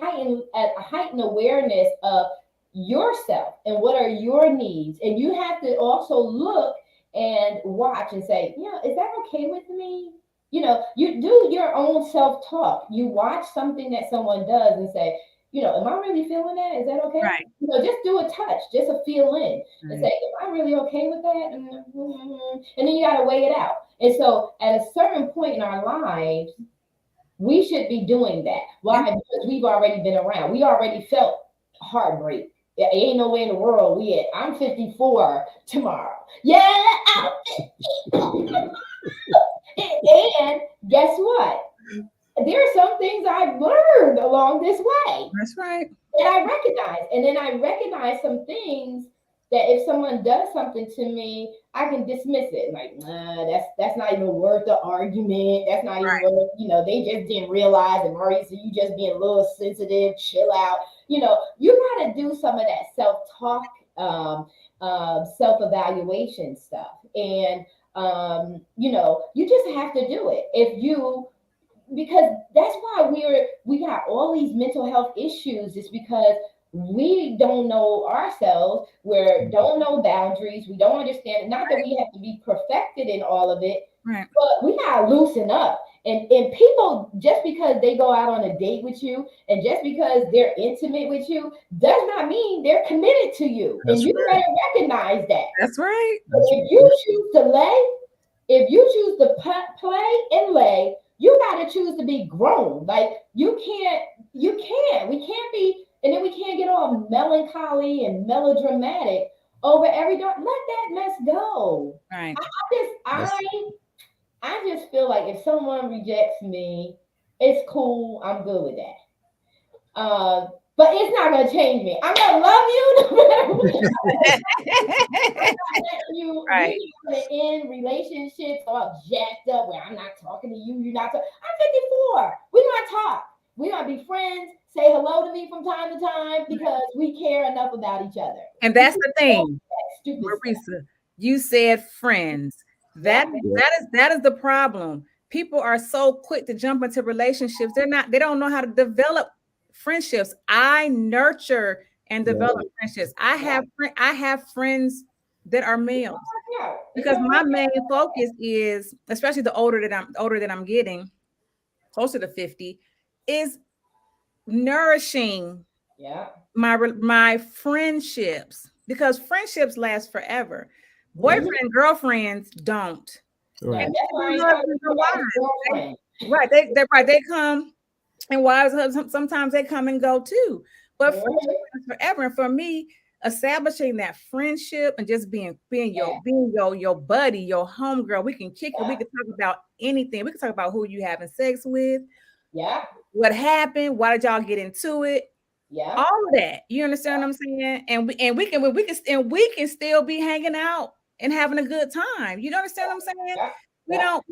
having a heightened awareness of yourself and what are your needs. And you have to also look and watch and say, is that okay with me? You do your own self-talk. You watch something that someone does and say, am I really feeling that? Is that okay? Right. Just do a touch, just a feel in, and say, am I really okay with that? And then you got to weigh it out. And so at a certain point in our lives, we should be doing that. Why? Because we've already been around. We already felt heartbreak. There ain't no way in the world I'm 54 tomorrow. Yeah. And guess what? There are some things I've learned along this way. That's right. And I recognize. And then I recognize some things that if someone does something to me, I can dismiss it. Like, that's not even worth the argument. That's not even worth, they just didn't realize. And Marissa, you just being a little sensitive, chill out. You got to do some of that self-talk, self-evaluation stuff. And, you just have to do it. Because that's why we got all these mental health issues, is because we don't know ourselves, we don't know boundaries, we don't understand it. Not that we have to be perfected in all of it, but we gotta loosen up. And people, just because they go out on a date with you and just because they're intimate with you, does not mean they're committed to you. That's and you better recognize that. That's right. If you choose to play and lay, you got to choose to be grown. Like we can't be, and then we can't get all melancholy and melodramatic over every door. Let that mess go. Right. I just feel like if someone rejects me, it's cool. I'm good with that. But it's not going to change me. I'm going to love you no matter what. We're going to end relationships all jacked up where I'm not talking to you. You're not talking. I'm 54. We're going to talk. We're going to be friends. Say hello to me from time to time because we care enough about each other. And that's the thing, Marissa. You said friends. That is the problem. People are so quick to jump into relationships. They don't know how to develop friendships. I nurture and develop friendships. I have friends that are males because my main focus is, especially the older that I'm getting, closer to 50, is nourishing my friendships, because friendships last forever. Boyfriend and girlfriends don't. Right. And they come, and wives, sometimes they come and go too. But friendship is forever. And for me, establishing that friendship and just being your buddy, your homegirl, we can kick it. We can talk about anything. We can talk about who you having sex with. Yeah. What happened? Why did y'all get into it? Yeah. All of that. You understand what I'm saying? And we can still be hanging out and having a good time. You understand what I'm saying? Yeah. We don't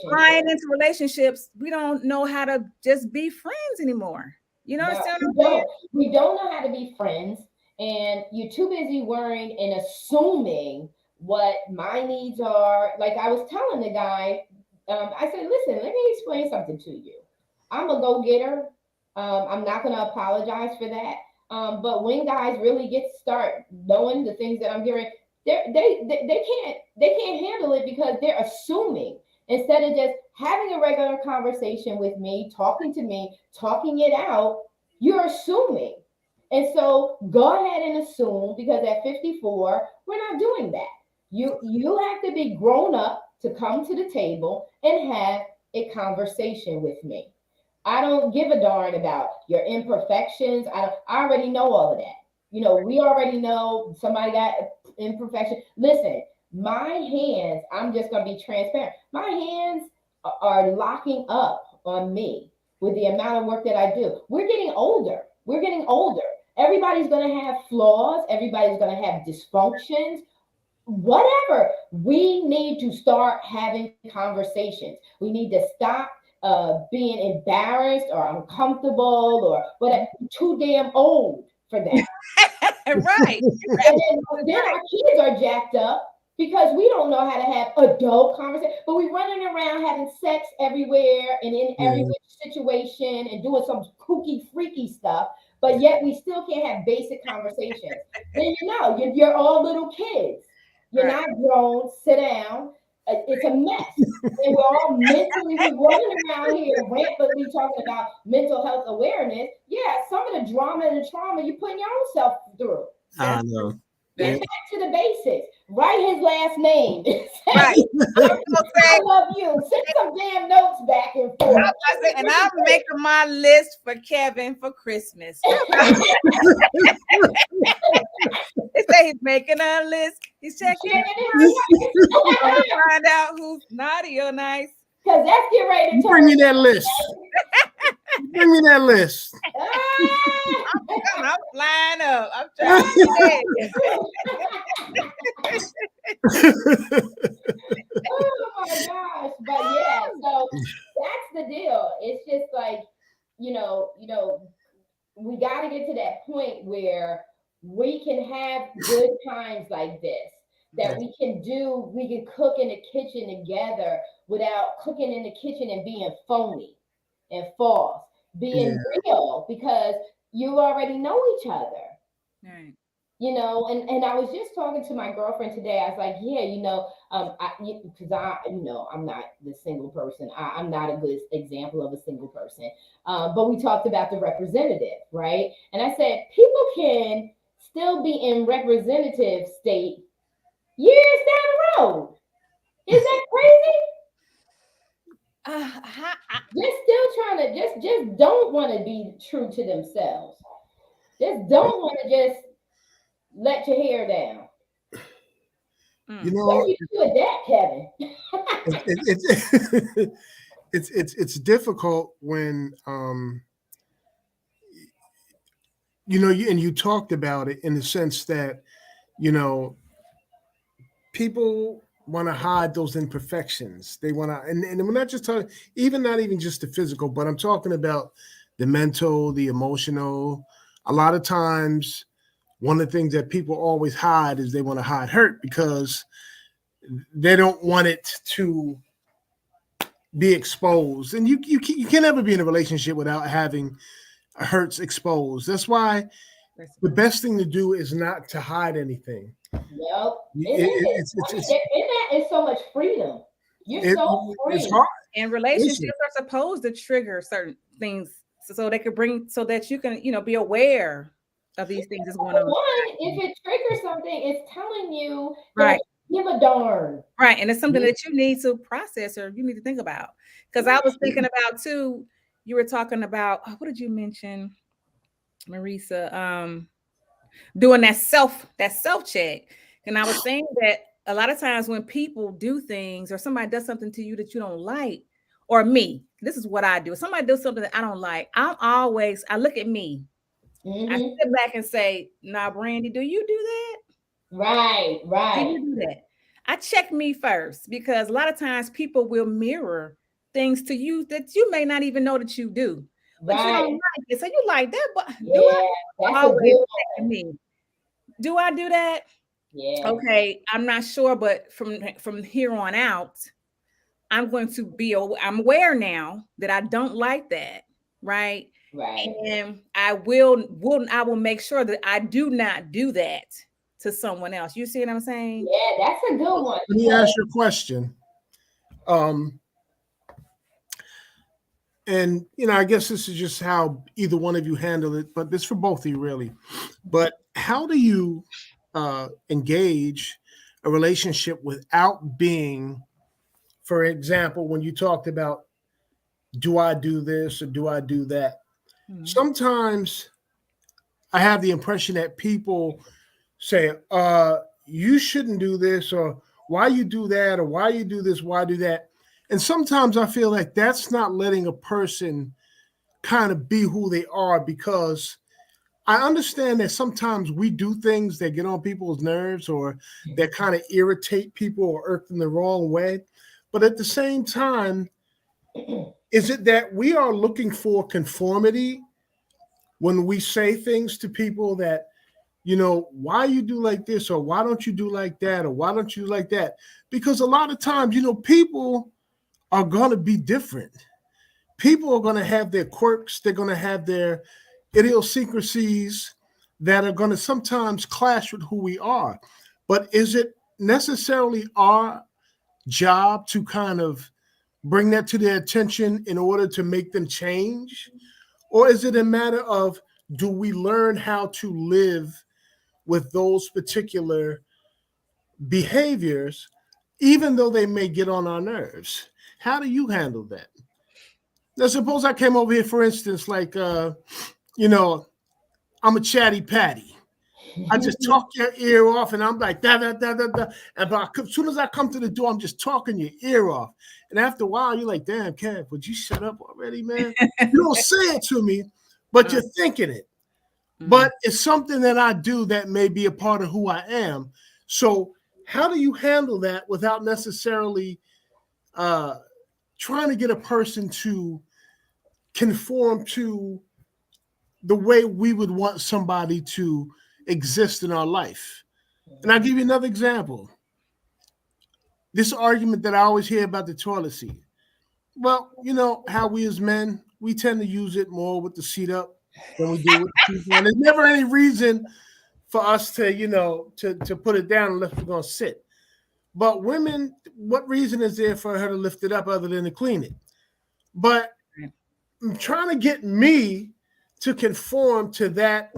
flying into relationships. We don't know how to just be friends anymore. You know what I'm saying? We don't know how to be friends, and you're too busy worrying and assuming what my needs are. Like I was telling the guy, I said, listen, let me explain something to you. I'm a go-getter. I'm not going to apologize for that. But when guys really start knowing the things that I'm hearing, they can't handle it because they're assuming, instead of just having a regular conversation with me, talking it out, you're assuming. And so go ahead and assume, because at 54, we're not doing that. You have to be grown up to come to the table and have a conversation with me. I don't give a darn about your imperfections. I already know all of that. We already know somebody got imperfection. Listen, my hands, I'm just going to be transparent. My hands are locking up on me with the amount of work that I do. We're getting older. We're getting older. Everybody's going to have flaws. Everybody's going to have dysfunctions. Whatever. We need to start having conversations. We need to stop being embarrassed or uncomfortable or whatever. Too damn old for that. Right. And then our kids are jacked up because we don't know how to have adult conversation, but we're running around having sex everywhere and in every situation and doing some kooky, freaky stuff, but yet we still can't have basic conversations. Then you're all little kids. You're not grown. Sit down. It's a mess. And we're all we're running around here rampantly talking about mental health awareness. Yeah, some of the drama and the trauma you're putting your own self through. I know. Get back to the basics. Write his last name. Right. I love you. Send some damn notes back and forth. And I'm making my list for Kevin for Christmas. They say he's making a list. He's checking to find out who's naughty or nice. Because that's getting ready to bring me that list. Bring me that list. I'm flying up. I'm trying to oh my gosh. But yeah, so that's the deal. It's just like, we got to get to that point where we can have good times like this, that we can cook in the kitchen together without cooking in the kitchen and being phony and false, being real, because you already know each other. Right. And I was just talking to my girlfriend today. I was like, because I'm not the single person. I'm not a good example of a single person. But we talked about the representative, right? And I said, people can still be in representative state years down the road. Is that crazy? Just still trying to just don't want to be true to themselves. Just don't want to just let your hair down. What do you do with that, Kevin? It's difficult when and you talked about it in the sense that people want to hide those imperfections. They want to, and we're not just talking, not even just the physical, but I'm talking about the mental, the emotional. A lot of times, one of the things that people always hide is they want to hide hurt because they don't want it to be exposed. And you can never be in a relationship without having hurts exposed. That's why the best thing to do is not to hide anything. Yep. In that is so much freedom. You're so free. It's hard. And relationships are supposed to trigger certain things so they could so that you can, be aware of these things that's going on. One, if it triggers something, it's telling you that give a darn. Right. And it's something that you need to process or you need to think about. Because I was thinking about too, you were talking about, what did you mention, Marissa? Doing that self check. And I was saying that a lot of times when people do things or somebody does something to you that you don't like, or me, this is what I do. If somebody does something that I don't like, I look at me. Mm-hmm. I sit back and say, nah, Brandy, do you do that? Right. Do you do that? I check me first because a lot of times people will mirror things to you that you may not even know that you do. But you don't like it. So you like that, but do I do that? Yeah. Okay, I'm not sure, but from here on out, I'm going to I'm aware now that I don't like that, right? Right. And I will make sure that I do not do that to someone else. You see what I'm saying? Yeah, that's a good one. Let me ask you a question. And I guess this is just how either one of you handle it, but this for both of you really. But how do you engage a relationship without being for example, when you talked about, do I do this or do I do that? Mhm. Sometimes I have the impression that people say, you shouldn't do this, or why you do that, or why you do this, why do that. And sometimes I feel like that's not letting a person kind of be who they are, because I understand that sometimes we do things that get on people's nerves or that kind of irritate people or irk them the wrong way. But at the same time, is it that we are looking for conformity when we say things to people that, why you do like this, or why don't you do like that, or why don't you do like that? Because a lot of times, people are going to be different. People are going to have their quirks. They're going to have their idiosyncrasies that are going to sometimes clash with who we are. But is it necessarily our job to kind of bring that to their attention in order to make them change? Or is it a matter of, do we learn how to live with those particular behaviors, even though they may get on our nerves? How do you handle that? Now, suppose I came over here, for instance, like, I'm a chatty patty. I just talk your ear off, and I'm like, da, da, da, da, da. And as soon as I come to the door, I'm just talking your ear off. And after a while, you're like, damn, Kev, would you shut up already, man? You don't say it to me, but you're thinking it. But it's something that I do that may be a part of who I am. So how do you handle that without necessarily trying to get a person to conform to the way we would want somebody to exist in our life? And I'll give you another example. This argument that I always hear about the toilet seat. Well, you know how we as men, we tend to use it more with the seat up than we do with the seat down. There's never any reason for us to, to put it down unless we're going to sit. But women, what reason is there for her to lift it up other than to clean it? But trying to get me to conform to that,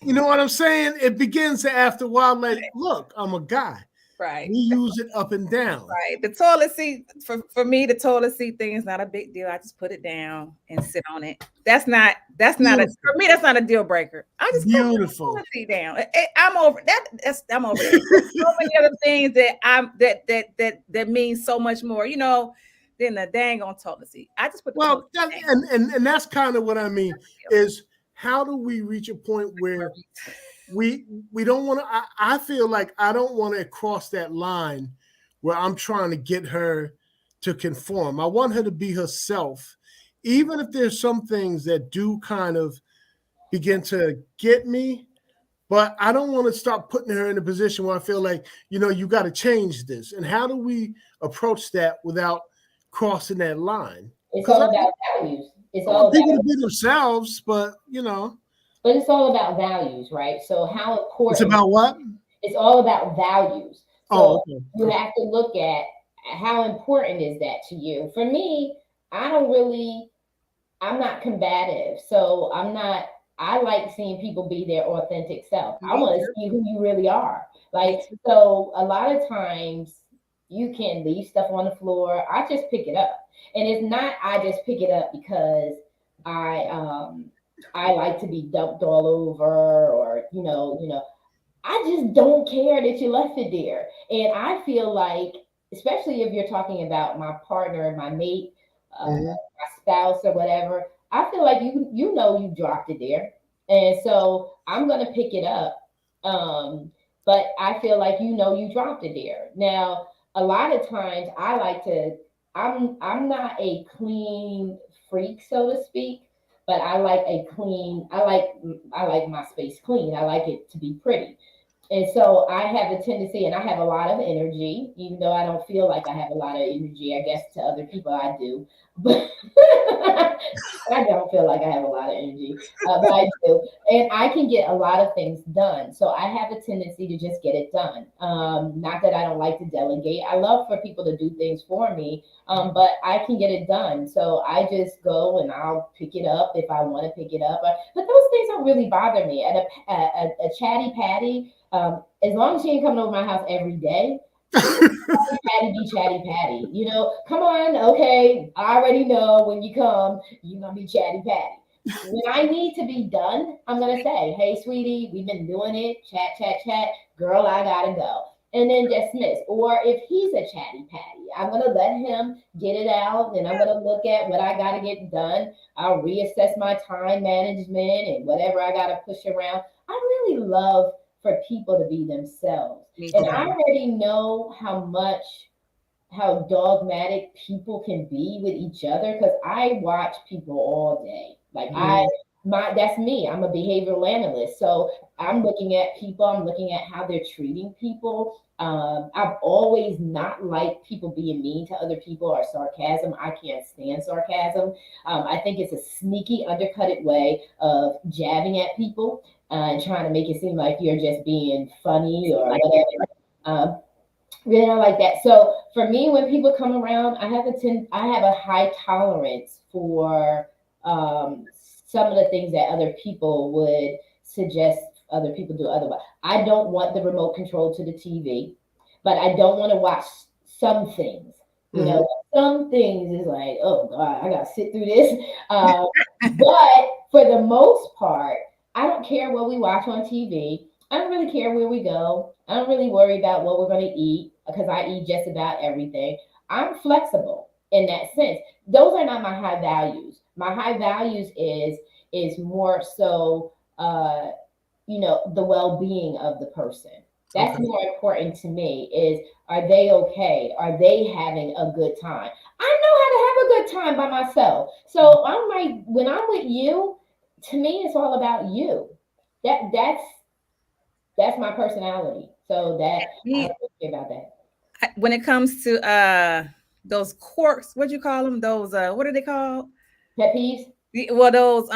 you know what I'm saying? It begins to, after a while, like, look, I'm a guy. Right. We use it up and down. Right. The toilet seat, for me, the toilet seat thing is not a big deal. I just put it down and sit on it. That's not for me, that's not a deal breaker. I just put the toilet seat down. I'm over that. I'm over that. So many other things that means so much more, than the dang on toilet seat. I just put the toilet seat down. And that's kind of what I mean is, how do we reach a point where we don't want to, I feel like I don't want to cross that line where I'm trying to get her to conform. I want her to be herself, even if there's some things that do kind of begin to get me, but I don't want to start putting her in a position where I feel like, you got to change this. And how do we approach that without crossing that line? It's all about values. It's all about people to be themselves, but But it's all about values, right? So how important? It's about what? It's all about values. So okay. You have to look at how important is that to you. For me, I'm not combative. So I like seeing people be their authentic self. I want to see who you really are. So a lot of times you can leave stuff on the floor. I just pick it up. And it's not, I just pick it up because I like to be dumped all over, or, I just don't care that you left it there. And I feel like, especially if you're talking about my partner, my mate, my spouse or whatever, I feel like you dropped it there. And so I'm going to pick it up. But I feel like, you dropped it there. Now, a lot of times I'm not a clean freak, so to speak, but I like my space clean. I like it to be pretty. And so I have a tendency, and I have a lot of energy, even though I don't feel like I have a lot of energy. I guess to other people I do, but I don't feel like I have a lot of energy, but I do. And I can get a lot of things done. So I have a tendency to just get it done. Not that I don't like to delegate. I love for people to do things for me, but I can get it done. So I just go and I'll pick it up if I want to pick it up. But those things don't really bother me. And a chatty patty, as long as she ain't coming over my house every day, Patty be chatty patty. You know, come on, okay. I already know when you come, you're gonna be chatty patty. When I need to be done, I'm gonna say, hey sweetie, we've been doing it, chat, chat, chat. Girl, I gotta go. And then dismiss. Or if he's a chatty patty, I'm gonna let him get it out and I'm gonna look at what I gotta get done. I'll reassess my time management and whatever I gotta push around. I really love for people to be themselves. And I already know how dogmatic people can be with each other because I watch people all day. Like that's me. I'm a behavioral analyst. So I'm looking at people, I'm looking at how they're treating people. I've always not liked people being mean to other people or sarcasm. I can't stand sarcasm. I think it's a sneaky, undercutted way of jabbing at people and trying to make it seem like you're just being funny or whatever. Really not like that. So for me, when people come around, I have a high tolerance for some of the things that other people would suggest other people do otherwise. I don't want the remote control to the TV, but I don't want to watch some things. You know, some things is like, oh God, I gotta sit through this. But for the most part, I don't care what we watch on TV. I don't really care where we go. I don't really worry about what we're going to eat because I eat just about everything. I'm flexible in that sense. Those are not my high values. My high values is more so, the well-being of the person. That's more important to me is, are they okay? Are they having a good time? I know how to have a good time by myself. So I'm like, when I'm with you, to me, it's all about you. That's my personality. So that I don't care about that. When it comes to those quirks, what do you call them? Those what are they called? Pet peeves? Well, those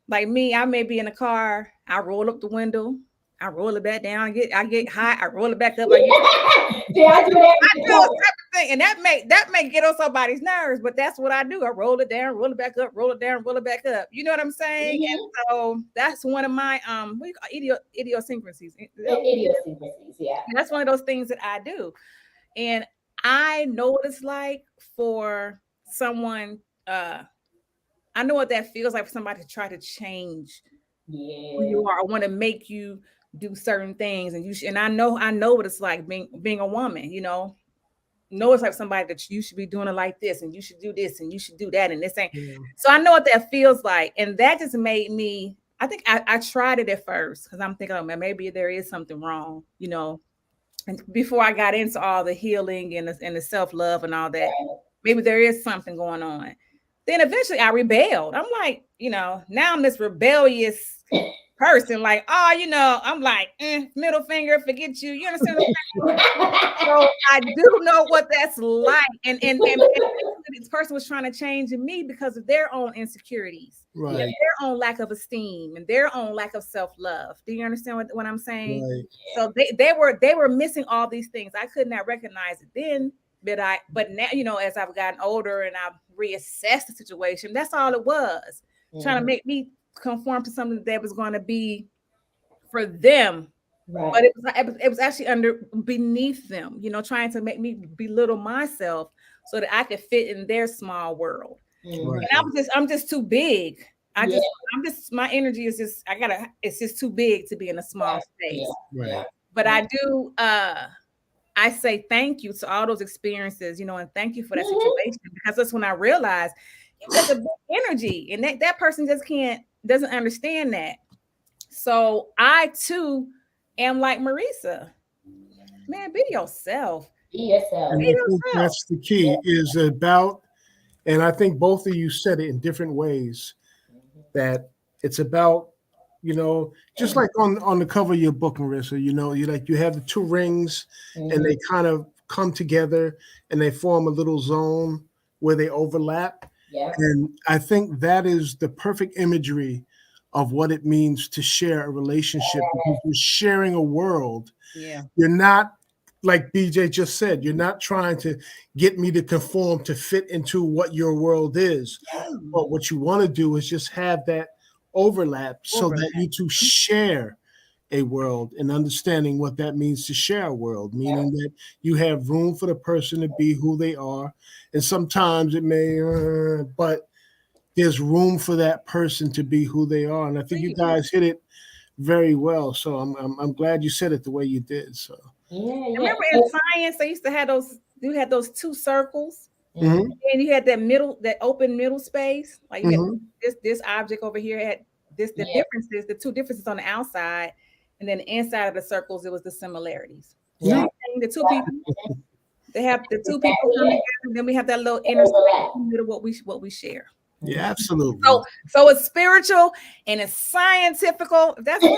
like me, I may be in a car, I roll up the window, I roll it back down, I get high, I roll it back up. See, I do that. I do everything, and that may get on somebody's nerves, but that's what I do. I roll it down, roll it back up, roll it down, roll it back up. You know what I'm saying? And so that's one of my what do you call idiosyncrasies. Idiosyncrasies, yeah. And that's one of those things that I do. And I know what it's like for someone, I know what that feels like for somebody to try to change who you are. I want to make you do certain things, and I know what it's like being a woman. Know it's like somebody that you should be doing it like this, and you should do this, and you should do that, and this ain't. So I know what that feels like, and that just made me. I think I tried it at first because I'm thinking, oh man, maybe there is something wrong, And before I got into all the healing and the self-love and all that, maybe there is something going on. Then eventually I rebelled. I'm like, now I'm this rebellious person. Like, I'm like, middle finger, forget you. You understand what I'm saying? So I do know what that's like. And this person was trying to change in me because of their own insecurities, right? Their own lack of esteem and their own lack of self-love. Do you understand what I'm saying? Right. So they were missing all these things. I could not recognize it then. But now, as I've gotten older and I've reassessed the situation, that's all it was. Trying to make me conform to something that was going to be for them. Right. But it was actually beneath them, trying to make me belittle myself so that I could fit in their small world. Right. And I'm just too big. My energy is just, it's just too big to be in a small space. Yeah. Right. But I do, I say thank you to all those experiences, and thank you for that situation, because that's when I realized that's a big energy, and that person just doesn't understand that. So I too am like Marissa. Man, be yourself. Be yourself. And I think that's the key is about, and I think both of you said it in different ways, that it's about, just like on the cover of your book, Marissa, you have the two rings and they kind of come together and they form a little zone where they overlap. Yeah. And I think that is the perfect imagery of what it means to share a relationship, because you're sharing a world. Yeah. You're not, like BJ just said, you're not trying to get me to conform to fit into what your world is. But what you want to do is just have that overlap so that you two share a world and understanding what that means to share a world, meaning that you have room for the person to be who they are. And sometimes it may, but there's room for that person to be who they are. And I think you guys hit it very well. So I'm glad you said it the way you did. So remember in science, they used to have those, you had those two circles. Mm-hmm. And you had that open middle space. Like you had this object over here had this, the differences, the two differences on the outside, and then the inside of the circles, it was the similarities. Yeah. The two people, they have the two people come together, and then we have that little inner space in the middle, what we share. Yeah, absolutely. So it's spiritual and it's scientifical. That's where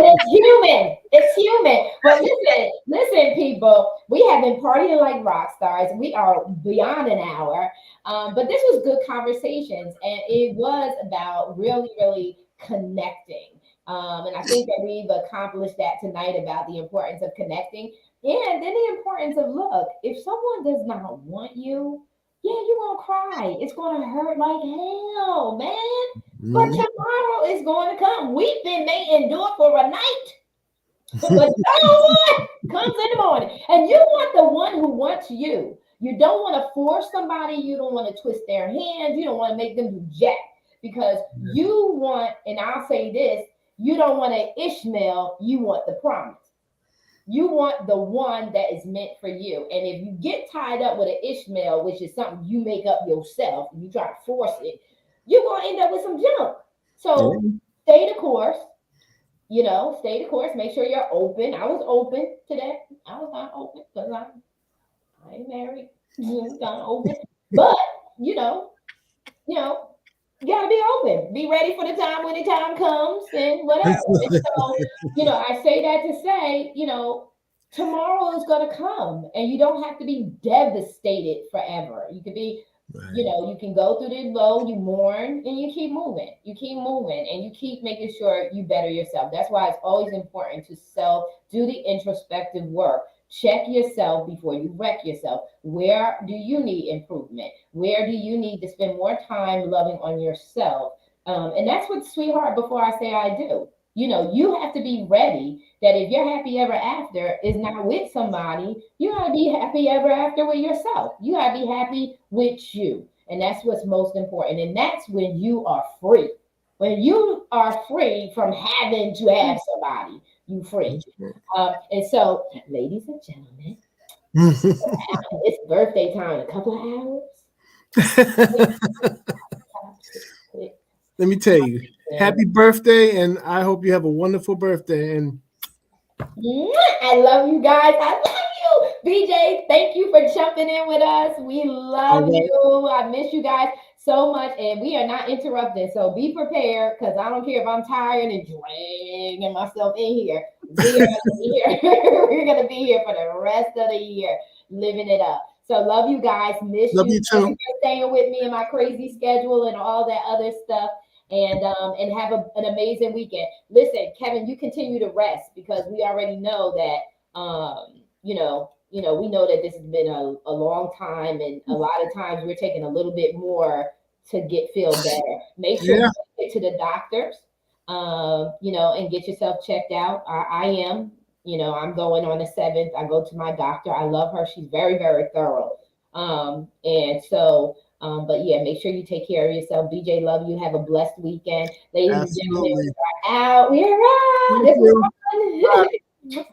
it's human. It's human. But listen, people. We have been partying like rock stars. We are beyond an hour. But this was good conversations, and it was about really, really connecting. And I think that we've accomplished that tonight about the importance of connecting, and then the importance of, look, if someone does not want you, yeah, you're going to cry. It's going to hurt like hell, man. But tomorrow is going to come. Weeping may endure for a night, but joy comes in the morning. And you want the one who wants you. You don't want to force somebody. You don't want to twist their hands. You don't want to make them do jack, because you want, and I'll say this, you don't want an Ishmael. You want the promise. You want the one that is meant for you. And if you get tied up with an Ishmael, which is something you make up yourself, and you try to force it, you're going to end up with some junk. So stay the course. Stay the course. Make sure you're open. I was open to that. I was not open because I ain't married. Kind of open. But, you gotta be open. Be ready for the time when the time comes and whatever. And so, I say that to say, tomorrow is gonna come, and you don't have to be devastated forever. You could be, you can go through the low, you mourn, and you keep moving. You keep moving, and you keep making sure you better yourself. That's why it's always important to do the introspective work. Check yourself before you wreck yourself. Where do you need improvement? Where do you need to spend more time loving on yourself? And that's what Sweetheart Before I Say I Do. You have to be ready that if your happy ever after is not with somebody, you gotta be happy ever after with yourself. You gotta be happy with you. And that's what's most important. And that's when you are free. When you are free from having to have somebody, you free. And so, ladies and gentlemen, it's birthday time in a couple of hours. Let me tell you, happy birthday, and I hope you have a wonderful birthday. And I love you guys. I love you. BJ, thank you for jumping in with us. We love you. I miss you guys so much, and we are not interrupting. So be prepared, because I don't care if I'm tired and dragging myself in here. We're going to be here for the rest of the year, living it up. So love you guys. Miss you. Love you too. Thank you for staying with me in my crazy schedule and all that other stuff. And have an amazing weekend. Listen, Kevin, you continue to rest, because we already know that we know that this has been a long time, and a lot of times we're taking a little bit more to feel better. Make sure you get to the doctors, and get yourself checked out. I am, I'm going on the 7th. I go to my doctor. I love her. She's very, very thorough. And so, but yeah, make sure you take care of yourself. BJ, love you. Have a blessed weekend. Ladies and gentlemen, we are out. We are out. This was fun.